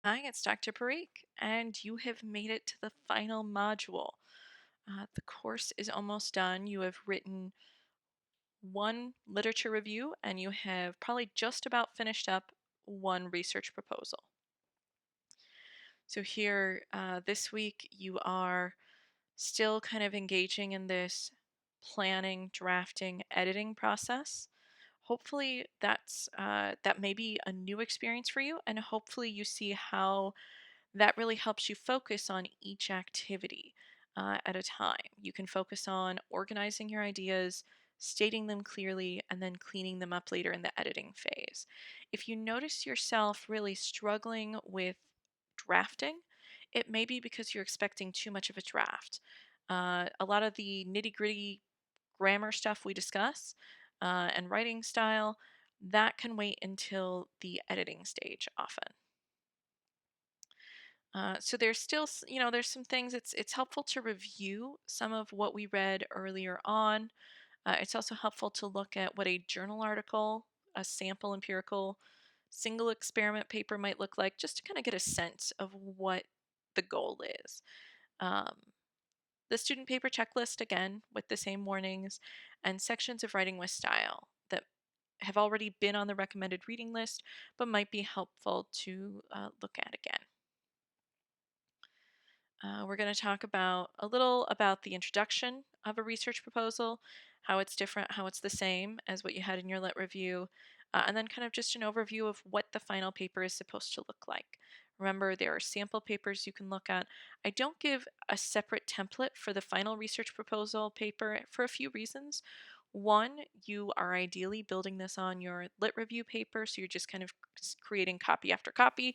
Hi, it's Dr. Parikh, and you have made it to the final module. The course is almost done. You have written one literature review, and you have probably just about finished up one research proposal. So, here this week, you are still kind of engaging in this planning, drafting, editing process. Hopefully, that may be a new experience for you, and hopefully, you see how that really helps you focus on each activity at a time. You can focus on organizing your ideas, stating them clearly, and then cleaning them up later in the editing phase. If you notice yourself really struggling with drafting, it may be because you're expecting too much of a draft. A lot of the nitty gritty grammar stuff we discuss and writing style, that can wait until the editing stage often. So there's still, there's some things. It's helpful to review some of what we read earlier on. It's also helpful to look at what a journal article, a sample empirical, single experiment paper might look like, just to kind of get a sense of what the goal is. Um, the student paper checklist, again, with the same warnings, and sections of writing with style that have already been on the recommended reading list, but might be helpful to look at again. We're going to talk about a little about the introduction of a research proposal, how it's different, how it's the same as what you had in your lit review, and then kind of just an overview of what the final paper is supposed to look like. Remember, there are sample papers you can look at. I don't give a separate template for the final research proposal paper for a few reasons. One, you are ideally building this on your lit review paper, so you're just kind of creating copy after copy.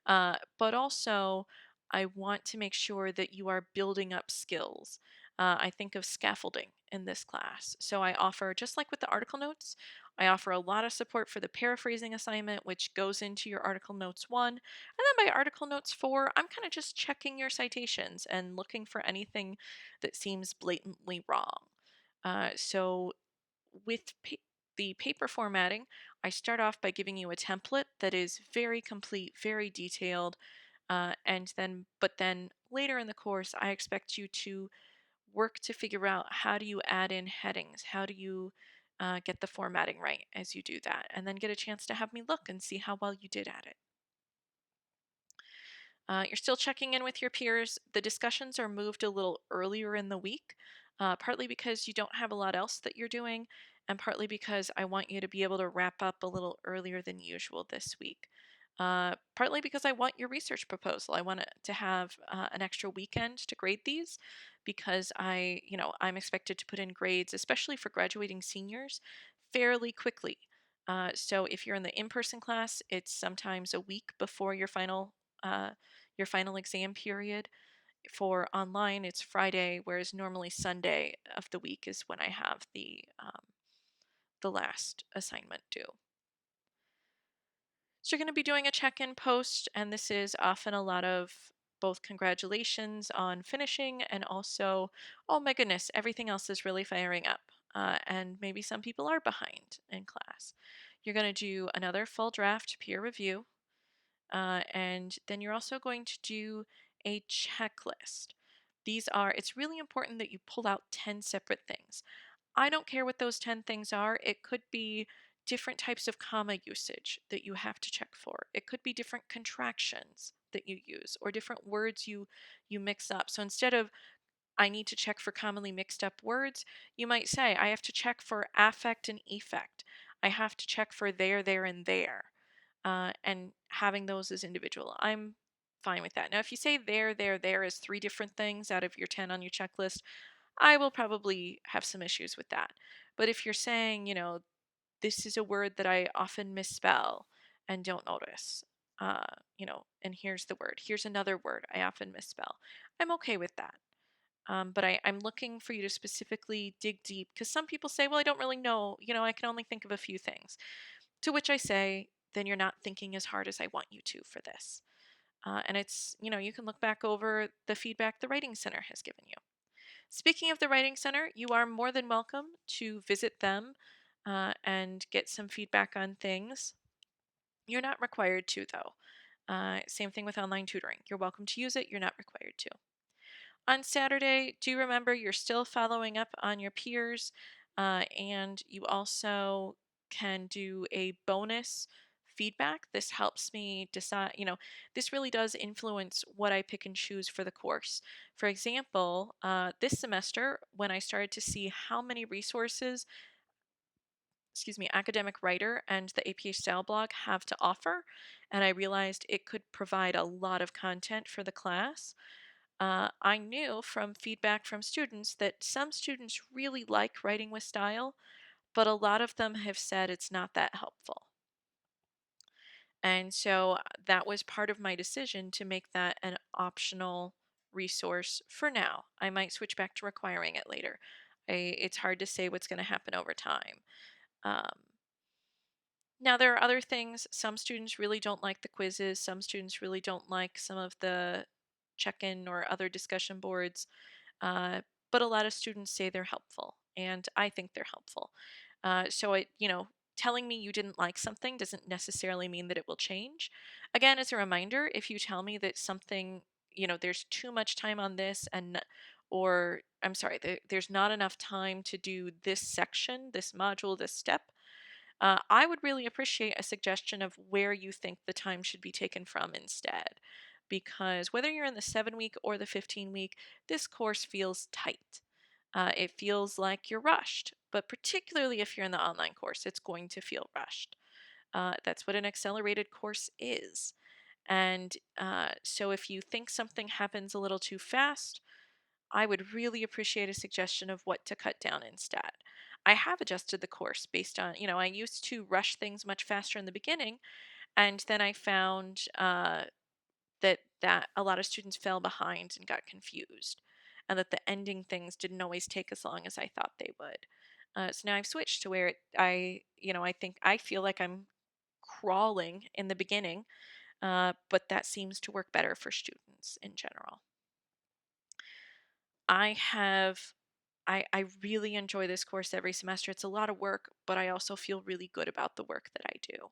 But also, I want to make sure that you are building up skills. I think of scaffolding in this class. So I offer, just like with the article notes, I offer a lot of support for the paraphrasing assignment, which goes into your article notes 1. And then by article notes 4, I'm kind of just checking your citations and looking for anything that seems blatantly wrong. So with the paper formatting, I start off by giving you a template that is very complete, very detailed, but then later in the course, I expect you to work to figure out how do you add in headings, how do you get the formatting right as you do that, and then get a chance to have me look and see how well you did at it. You're still checking in with your peers. The discussions are moved a little earlier in the week, partly because you don't have a lot else that you're doing, and partly because I want you to be able to wrap up a little earlier than usual this week. Partly because I want your research proposal. I want it to have an extra weekend to grade these because I'm expected to put in grades, especially for graduating seniors, fairly quickly. So if you're in the in-person class, it's sometimes a week before your final exam period. For online, it's Friday, whereas normally Sunday of the week is when I have the last assignment due. So you're going to be doing a check-in post, and this is often a lot of both congratulations on finishing and also, oh my goodness, everything else is really firing up. And maybe some people are behind in class. You're going to do another full draft peer review, and then you're also going to do a checklist. It's really important that you pull out 10 separate things. I don't care what those 10 things are. It could be different types of comma usage that you have to check for. It could be different contractions that you use or different words you mix up. So instead of I need to check for commonly mixed up words, you might say I have to check for affect and effect. I have to check for there, and there, and having those as individual. I'm fine with that. Now, if you say there is three different things out of your 10 on your checklist, I will probably have some issues with that. But if you're saying, this is a word that I often misspell and don't notice, and here's the word, here's another word I often misspell, I'm okay with that. But I'm looking for you to specifically dig deep because some people say, well, I don't really know, I can only think of a few things. To which I say, then you're not thinking as hard as I want you to for this. And you can look back over the feedback the Writing Center has given you. Speaking of the Writing Center, you are more than welcome to visit them and get some feedback on things. You're not required to, though. Same thing with online tutoring. You're welcome to use it, you're not required to. On Saturday, do remember you're still following up on your peers, and you also can do a bonus feedback. This helps me decide, this really does influence what I pick and choose for the course. For example, this semester, when I started to see how many resources, Academic Writer and the APA Style blog have to offer, and I realized it could provide a lot of content for the class. I knew from feedback from students that some students really like writing with style, but a lot of them have said it's not that helpful. And so that was part of my decision to make that an optional resource for now. I might switch back to requiring it later. It's hard to say what's going to happen over time. Um, Now, there are other things. Some students really don't like the quizzes. Some students really don't like some of the check in or other discussion boards. Uh, but a lot of students say they're helpful, and I think they're helpful. Telling me you didn't like something doesn't necessarily mean that it will change. Again, as a reminder, if you tell me that something, there's too much time on this, or I'm sorry, there's not enough time to do this section, this module, this step, I would really appreciate a suggestion of where you think the time should be taken from instead. Because whether you're in the 7 week or the 15 week, this course feels tight. It feels like you're rushed, but particularly if you're in the online course, it's going to feel rushed. That's what an accelerated course is. And so if you think something happens a little too fast, I would really appreciate a suggestion of what to cut down instead. I have adjusted the course based on, I used to rush things much faster in the beginning, and then I found that a lot of students fell behind and got confused, and that the ending things didn't always take as long as I thought they would. So now I've switched to where I think I feel like I'm crawling in the beginning, but that seems to work better for students in general. I have I really enjoy this course every semester. It's a lot of work, but I also feel really good about the work that I do.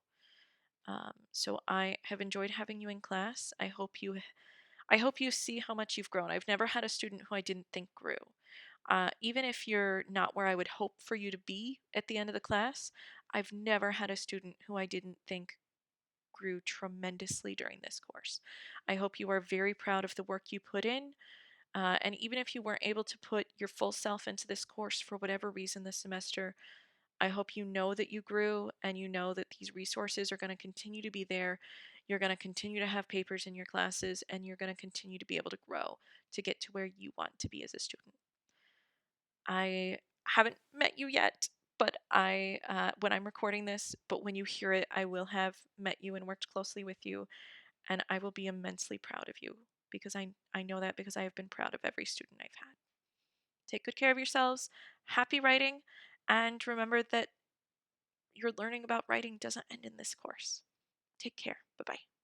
So I have enjoyed having you in class. I hope you see how much you've grown. I've never had a student who I didn't think grew. Even if you're not where I would hope for you to be at the end of the class, I've never had a student who I didn't think grew tremendously during this course. I hope you are very proud of the work you put in, and even if you weren't able to put your full self into this course for whatever reason this semester, I hope you know that you grew and you know that these resources are going to continue to be there. You're going to continue to have papers in your classes and you're going to continue to be able to grow to get to where you want to be as a student. I haven't met you yet, but when I'm recording this, but when you hear it, I will have met you and worked closely with you, and I will be immensely proud of you because I know that because I have been proud of every student I've had. Take good care of yourselves, happy writing, and remember that your learning about writing doesn't end in this course. Take care. Bye bye.